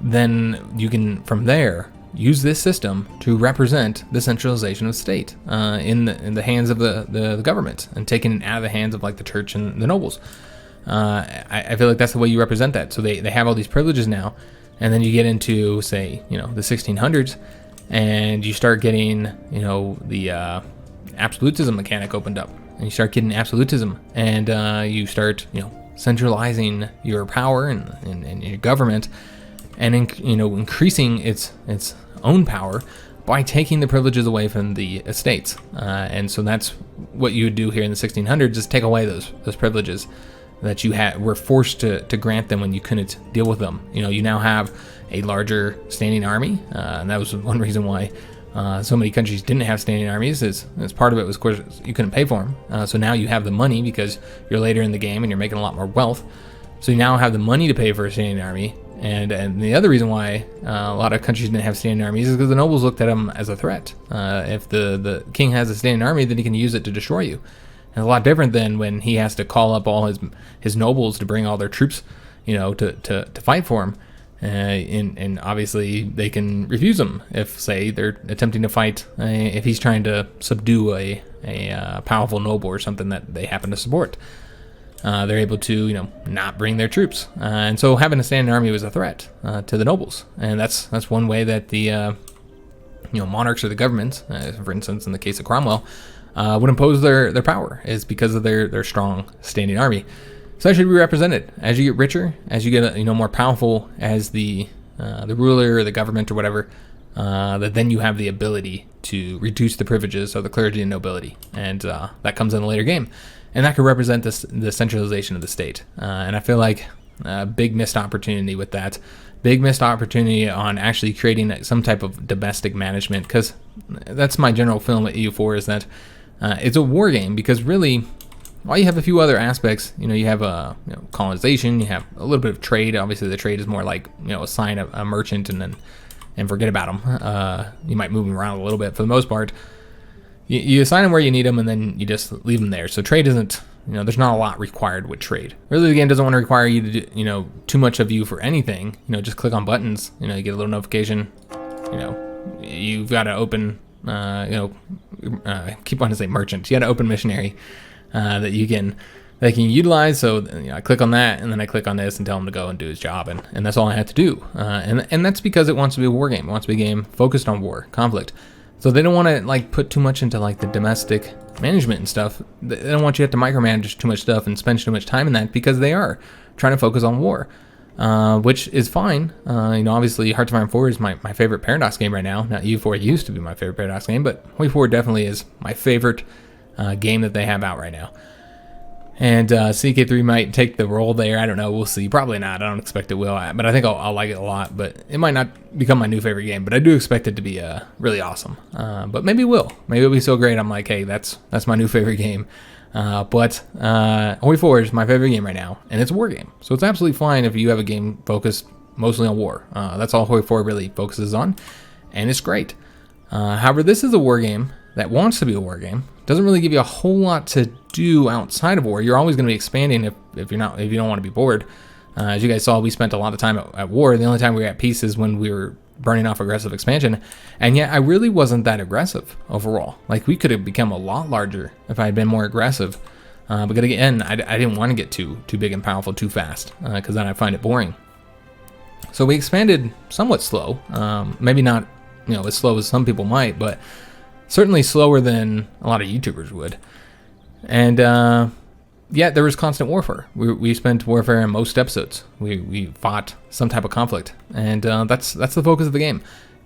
then you can, from there, use this system to represent the centralization of the state in the hands of the government, and taking it out of the hands of, like, the church and the nobles. I feel like that's the way you represent that. So they have all these privileges now, and then you get into, say, the 1600s, and you start getting, the absolutism mechanic opened up, and you start getting absolutism, and you start, centralizing your power and your government, and increasing its own power by taking the privileges away from the estates. And so that's what you would do here in the 1600s, is take away those privileges that you were forced to grant them when you couldn't deal with them. You now have a larger standing army, and that was one reason why so many countries didn't have standing armies. As part of it was, of course, you couldn't pay for them. So now you have the money because you're later in the game and you're making a lot more wealth. So you now have the money to pay for a standing army. And the other reason why a lot of countries didn't have standing armies is because the nobles looked at them as a threat. If the king has a standing army, then he can use it to destroy you. And it's a lot different than when he has to call up all his nobles to bring all their troops, to fight for him. And obviously they can refuse him if, say, they're attempting to fight, if he's trying to subdue a powerful noble or something that they happen to support. They're able to, not bring their troops. And so having a standing army was a threat to the nobles. And that's one way that the monarchs or the governments, for instance, in the case of Cromwell, would impose their power, is because of their strong standing army. So that should be represented. As you get richer, as you get more powerful as the ruler or the government or whatever, that then you have the ability to reduce the privileges of the clergy and nobility, and that comes in a later game, and that could represent the centralization of the state. And I feel like a big missed opportunity with that big missed opportunity on actually creating some type of domestic management, because that's my general feeling with EU4 is that it's a war game, because really, while you have a few other aspects, you have colonization, you have a little bit of trade. Obviously, the trade is more like, assign a merchant and forget about them. You might move them around a little bit. For the most part, you assign them where you need them, and then you just leave them there. So trade isn't, there's not a lot required with trade. Really, the game doesn't want to require you to do, too much of you for anything. Just click on buttons. You get a little notification. You've got to open. Keep wanting to say merchant. You got to open missionary that they can utilize. So I click on that, and then I click on this and tell him to go and do his job, and that's all I have to do. And that's because it wants to be a war game. It wants to be a game focused on war, conflict. So they don't want to put too much into the domestic management and stuff. They don't want you to have to micromanage too much stuff and spend too much time in that, because they are trying to focus on war, which is fine. Obviously Hearts of Iron 4 is my favorite Paradox game right now. Now EU4 used to be my favorite Paradox game, but EU4 definitely is my favorite game that they have out right now. And CK3 might take the role there. I don't know. We'll see. Probably not. I don't expect it will. But I think I'll like it a lot. But it might not become my new favorite game. But I do expect it to be really awesome. But maybe it will. Maybe it'll be so great. I'm like, hey, that's my new favorite game. But EU4 is my favorite game right now. And it's a war game. So it's absolutely fine if you have a game focused mostly on war. That's all EU4 really focuses on. And it's great. However, this is a war game that wants to be a war game. Doesn't really give you a whole lot to do outside of war. You're always going to be expanding if you don't want to be bored. As you guys saw, we spent a lot of time at war. The only time we were at peace is when we were burning off aggressive expansion. And yet I really wasn't that aggressive overall. We could have become a lot larger if I had been more aggressive. But again, I didn't want to get too big and powerful too fast, because then I find it boring. So we expanded somewhat slow. Maybe not as slow as some people might, but certainly slower than a lot of YouTubers would. And yet there was constant warfare. We spent warfare in most episodes. We fought some type of conflict, and that's the focus of the game.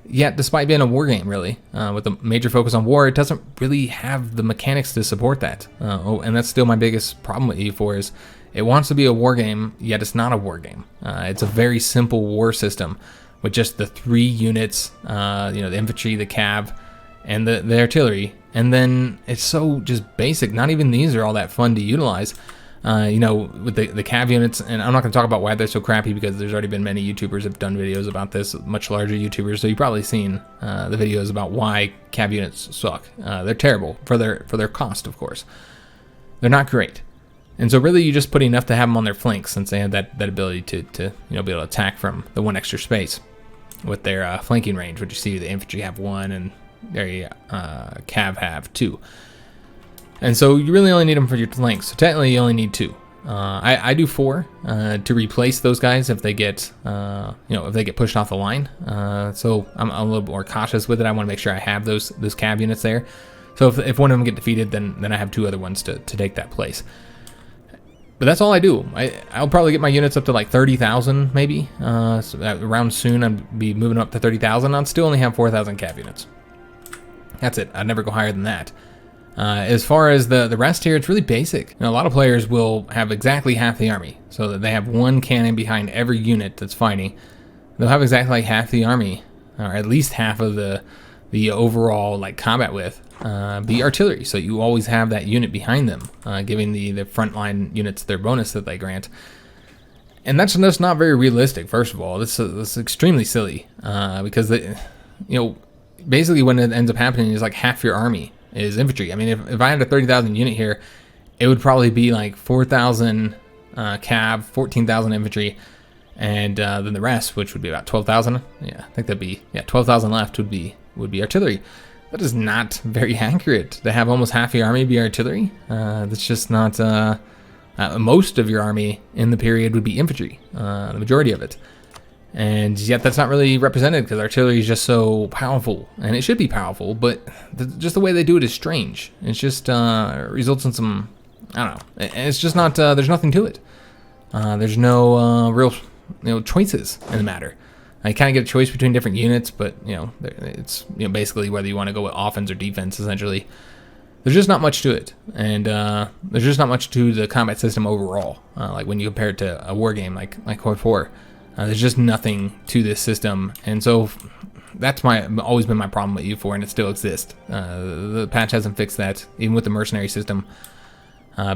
Yet, despite being a war game, really, with a major focus on war, it doesn't really have the mechanics to support that. And that's still my biggest problem with EU4 is it wants to be a war game, yet it's not a war game. It's a very simple war system with just the 3 units, the infantry, the cav, and the artillery, and then it's so just basic. Not even these are all that fun to utilize, with the cav units. And I'm not going to talk about why they're so crappy, because there's already been many YouTubers have done videos about this, much larger YouTubers. So you've probably seen the videos about why cav units suck. They're terrible for their cost, of course. They're not great, and so really you just put enough to have them on their flanks, since they have that ability to be able to attack from the 1 extra space with their flanking range, which you see the infantry have 1 and their cav have 2. And so you really only need them for your flanks. So technically you only need 2. I do 4 to replace those guys if they get if they get pushed off the line. So I'm a little bit more cautious with it. I want to make sure I have those cav units there. So if one of them get defeated, then I have 2 other ones to take that place. But that's all I do. I'll probably get my units up to 30,000 maybe. So around soon I'd be moving up to 30,000. I'd still only have 4,000 cav units. That's it. I'd never go higher than that. As far as the rest here, it's really basic. A lot of players will have exactly half the army, so that they have 1 cannon behind every unit that's fighting. They'll have exactly half the army, or at least half of the overall combat width, be artillery. So you always have that unit behind them, giving the frontline units their bonus that they grant. And that's not very realistic. First of all, this is extremely silly, because basically when it ends up happening is half your army is infantry. I mean, if I had a 30,000 unit here, it would probably be 4,000 cav, 14,000 infantry, and then the rest, which would be about 12,000. Yeah, I think that'd be 12,000 left would be artillery. That is not very accurate to have almost half your army be artillery. That's just not. Most of your army in the period would be infantry, the majority of it. And yet that's not really represented, because artillery is just so powerful, and it should be powerful, but just the way they do it is strange. It's just results in some, I don't know. It's just not. There's nothing to it. There's no real choices in the matter. You kind of get a choice between different units, but it's basically whether you want to go with offense or defense. Essentially, there's just not much to it, and there's just not much to the combat system overall. When you compare it to a war game like EU4. There's just nothing to this system, and so that's always been my problem with EU4, and it still exists. The patch hasn't fixed that, even with the mercenary system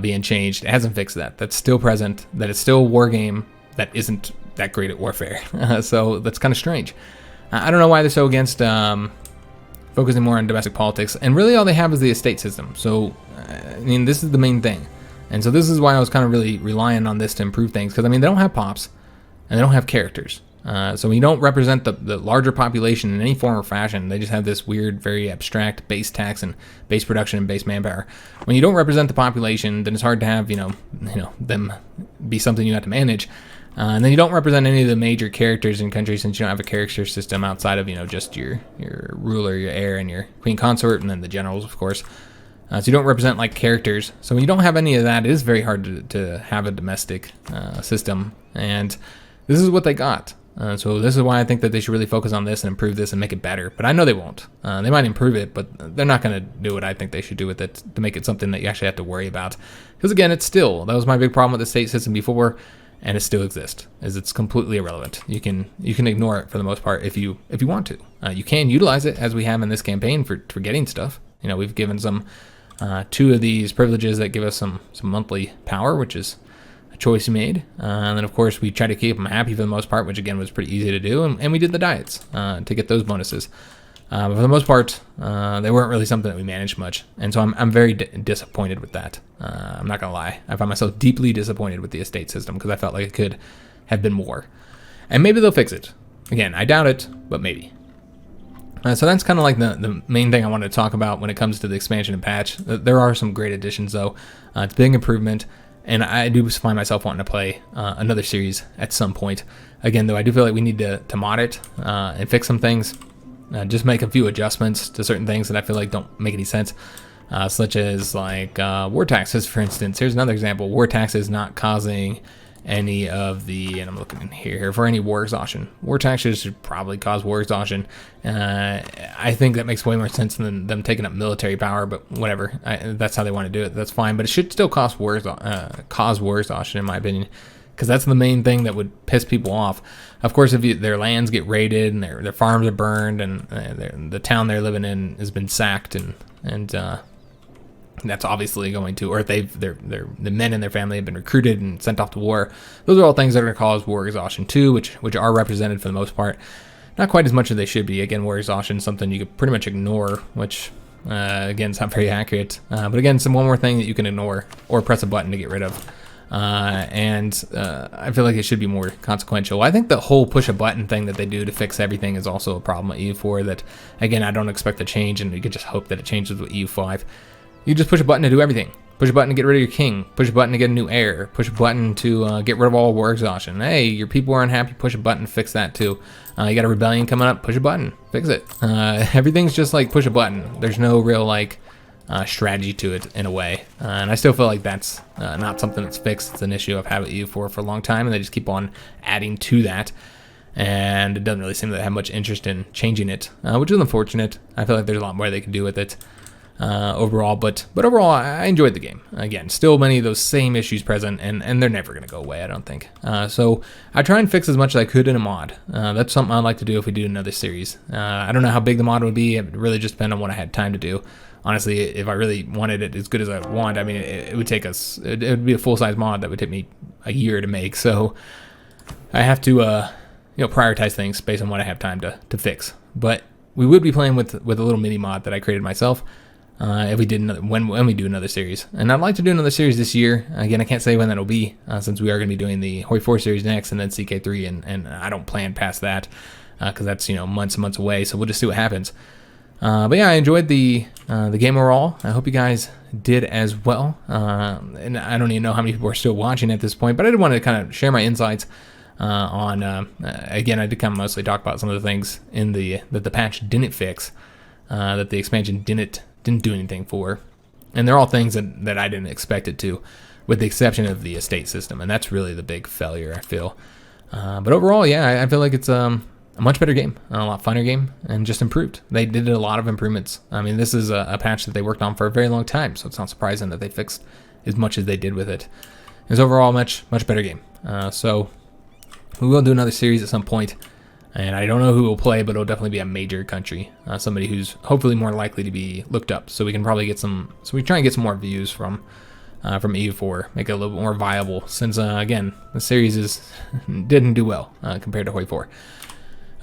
being changed. It hasn't fixed that. That's still present. That it's still a war game that isn't that great at warfare. So that's kind of strange. I don't know why they're so against focusing more on domestic politics, and really all they have is the estate system. So I mean, this is the main thing, and so this is why I was kind of really relying on this to improve things, because I mean, they don't have pops and they don't have characters. So when you don't represent the larger population in any form or fashion, they just have this weird, very abstract base tax and base production and base manpower. When you don't represent the population, then it's hard to have them be something you have to manage. And then you don't represent any of the major characters in countries, since you don't have a character system outside of just your ruler, your heir, and your queen consort, and then the generals, of course. So you don't represent like characters. So when you don't have any of that, it is very hard to have a domestic system. And this is what they got. So this is why I think that they should really focus on this and improve this and make it better. But I know they won't. They might improve it, but they're not going to do what I think they should do with it to make it something that you actually have to worry about. Because again, that was my big problem with the state system before, and it still exists. It's completely irrelevant. You can ignore it for the most part if you want to. You can utilize it, as we have in this campaign, for getting stuff. We've given some 2 of these privileges that give us some monthly power, which is choice we made, and then of course we try to keep them happy for the most part, which again was pretty easy to do, and we did the diets to get those bonuses, but for the most part they weren't really something that we managed much, and so I'm very disappointed with that. I'm not gonna lie, I find myself deeply disappointed with the estate system, because I felt like it could have been more, and maybe they'll fix it. Again, I doubt it, but maybe. So that's kind of like the main thing I wanted to talk about when it comes to the expansion and patch. There are some great additions though. It's a big improvement. And I do find myself wanting to play another series at some point. Again, though, I do feel like we need to mod it and fix some things. Just make a few adjustments to certain things that I feel like don't make any sense. Such as like war taxes, for instance. Here's another example. War taxes not causing any of the, and I'm looking in here for any war exhaustion. War taxes should probably cause war exhaustion. I think that makes way more sense than them taking up military power, but whatever. That's how they want to do it. That's fine, but it should still cause war exhaustion, in my opinion, because that's the main thing that would piss people off. Of course, if their lands get raided and their farms are burned and the town they're living in has been sacked and that's obviously going to, or if the men in their family have been recruited and sent off to war, those are all things that are going to cause war exhaustion too, which are represented for the most part. Not quite as much as they should be. Again, war exhaustion is something you could pretty much ignore, which again is not very accurate. But again, one more thing that you can ignore or press a button to get rid of. I feel like it should be more consequential. I think the whole push a button thing that they do to fix everything is also a problem at EU4 that, again, I don't expect to change, and you could just hope that it changes with EU5. You just push a button to do everything. Push a button to get rid of your king. Push a button to get a new heir. Push a button to get rid of all war exhaustion. Hey, your people are unhappy. Push a button, fix that too. You got a rebellion coming up. Push a button, fix it. Everything's just like push a button. There's no real strategy to it in a way. And I still feel like that's not something that's fixed. It's an issue I've had with EU4 for a long time, and they just keep on adding to that. And it doesn't really seem that they have much interest in changing it, which is unfortunate. I feel like there's a lot more they could do with it. Overall, but overall, I enjoyed the game. Again, still many of those same issues present, and they're never going to go away, I don't think. So I try and fix as much as I could in a mod. That's something I'd like to do if we do another series. I don't know how big the mod would be. It would really just depend on what I had time to do. Honestly, if I really wanted it as good as I want, I mean, it would take us, it would be a full-size mod that would take me a year to make. So I have to, prioritize things based on what I have time to fix. But we would be playing with a little mini mod that I created myself. If we did when we do another series, and I'd like to do another series this year. Again, I can't say when that'll be, since we are going to be doing the HoI4 series next, and then CK3, and I don't plan past that because that's months and months away. So we'll just see what happens. But yeah, I enjoyed the game overall. I hope you guys did as well. And I don't even know how many people are still watching at this point, but I did want to kind of share my insights on. Again, I did kind of mostly talk about some of the things that the patch didn't fix, that the expansion didn't do anything for, and they're all things that I didn't expect it to, with the exception of the estate system, and that's really the big failure, I feel. But overall, yeah, I feel like it's a much better game, a lot funner game, and just improved. They did a lot of improvements. I mean, this is a patch that they worked on for a very long time, so it's not surprising that they fixed as much as they did with it. It's overall a much better game. So We will do another series at some point, and I don't know who will play, but it'll definitely be a major country, somebody who's hopefully more likely to be looked up, so we can probably get some. So we try and get some more views from EU4, make it a little bit more viable, since again the series didn't do well compared to HoI4.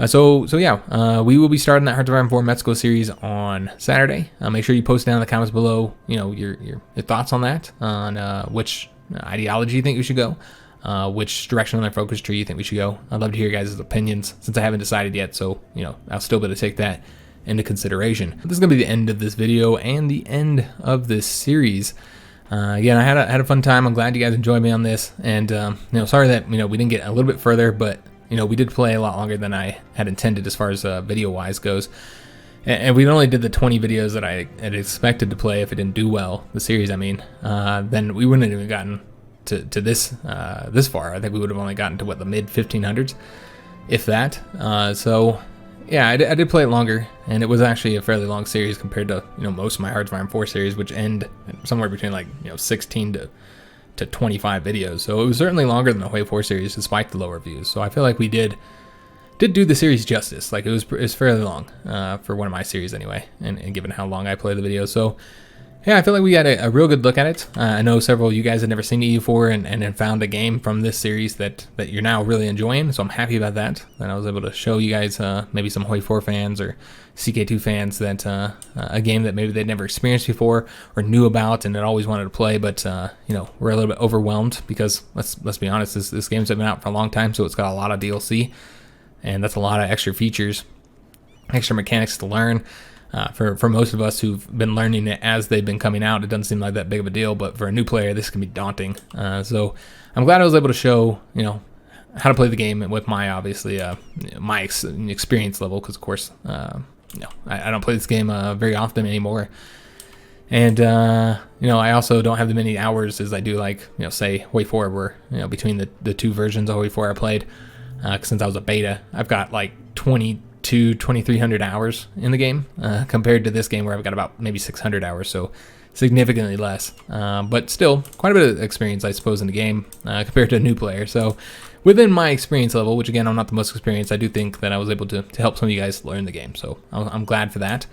So yeah, we will be starting that Hearts of Iron 4 Mexico series on Saturday. Make sure you post down in the comments below, your thoughts on that, on which ideology you think we should go, which direction on our focus tree you think we should go. I'd love to hear your guys' opinions, since I haven't decided yet, so I'll still be able to take that into consideration. This is gonna be the end of this video and the end of this series. Again, I had a fun time. I'm glad you guys enjoyed me on this, and sorry that we didn't get a little bit further, but we did play a lot longer than I had intended as far as video wise goes, and we only did the 20 videos that I had expected to play. If it didn't do well, the series, I mean, then we wouldn't have even gotten to this far. I think we would have only gotten to the mid 1500s, if that. So yeah, I did play it longer, and it was actually a fairly long series compared to most of my Hearts of Iron 4 series, which end somewhere between 16 to 25 videos. So it was certainly longer than the HoI 4 series, despite the lower views. So I feel like we did do the series justice. Like it was fairly long for one of my series anyway, and given how long I play the videos. So yeah, I feel like we got a real good look at it. I know several of you guys had never seen EU4 and found a game from this series that you're now really enjoying, so I'm happy about that. And I was able to show you guys, maybe some HoI 4 fans or CK2 fans, that a game that maybe they'd never experienced before or knew about and had always wanted to play, but we're a little bit overwhelmed because let's be honest, this game's been out for a long time, so it's got a lot of DLC, and that's a lot of extra features, extra mechanics to learn. For most of us who've been learning it as they've been coming out, it doesn't seem like that big of a deal, but for a new player, this can be daunting. So I'm glad I was able to show, how to play the game with my, obviously, my experience level, because of course, I don't play this game very often anymore. And, I also don't have the many hours as I do, say, HoI 4, where, between the two versions of HoI 4 I played, since I was a beta, I've got 2,300 hours in the game, compared to this game where I've got about maybe 600 hours, so significantly less, but still quite a bit of experience, I suppose, in the game compared to a new player. So within my experience level, which again, I'm not the most experienced, I do think that I was able to help some of you guys learn the game, so I'm glad for that.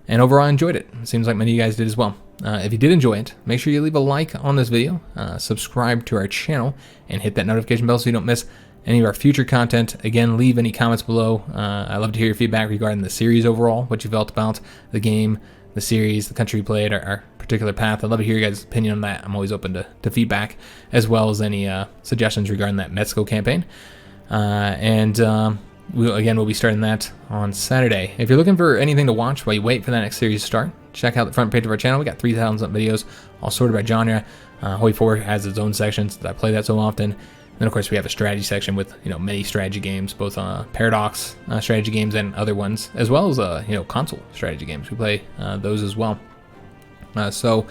And overall, I enjoyed it. It seems like many of you guys did as well. If you did enjoy it, make sure you leave a like on this video, subscribe to our channel, and hit that notification bell so you don't miss any of our future content. Again, leave any comments below. I'd love to hear your feedback regarding the series overall, what you felt about the game, the series, the country you played, our particular path. I'd love to hear your guys' opinion on that. I'm always open to feedback, as well as any suggestions regarding that Mexico campaign. We'll be starting that on Saturday. If you're looking for anything to watch while you wait for that next series to start, check out the front page of our channel. We got 3,000 videos, all sorted by genre. HoI 4 has its own sections. I play that so often. Then, of course, we have a strategy section with many strategy games, both Paradox strategy games and other ones, as well as console strategy games. We play those as well. So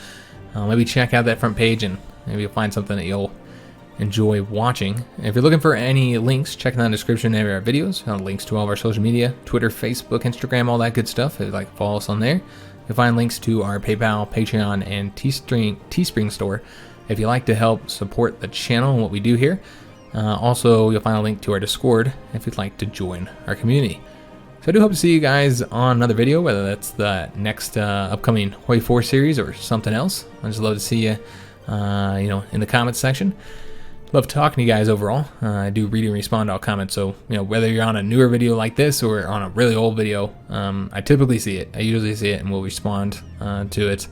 maybe check out that front page, and maybe you'll find something that you'll enjoy watching. And if you're looking for any links, check in the description of our videos. Links to all of our social media, Twitter, Facebook, Instagram, all that good stuff. If you'd like to follow us on there, you'll find links to our PayPal, Patreon, and Teespring store if you'd like to help support the channel and what we do here. Also, you'll find a link to our Discord if you'd like to join our community. So I do hope to see you guys on another video, whether that's the next upcoming HoI 4 series or something else. I'd just love to see you, in the comments section. Love talking to you guys overall. I do read and respond to all comments, so whether you're on a newer video like this or on a really old video, I typically see it. I usually see it and will respond to it,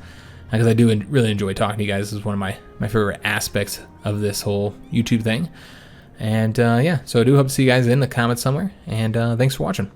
because I do really enjoy talking to you guys. This is one of my favorite aspects of this whole YouTube thing. And yeah, so I do hope to see you guys in the comments somewhere, and thanks for watching.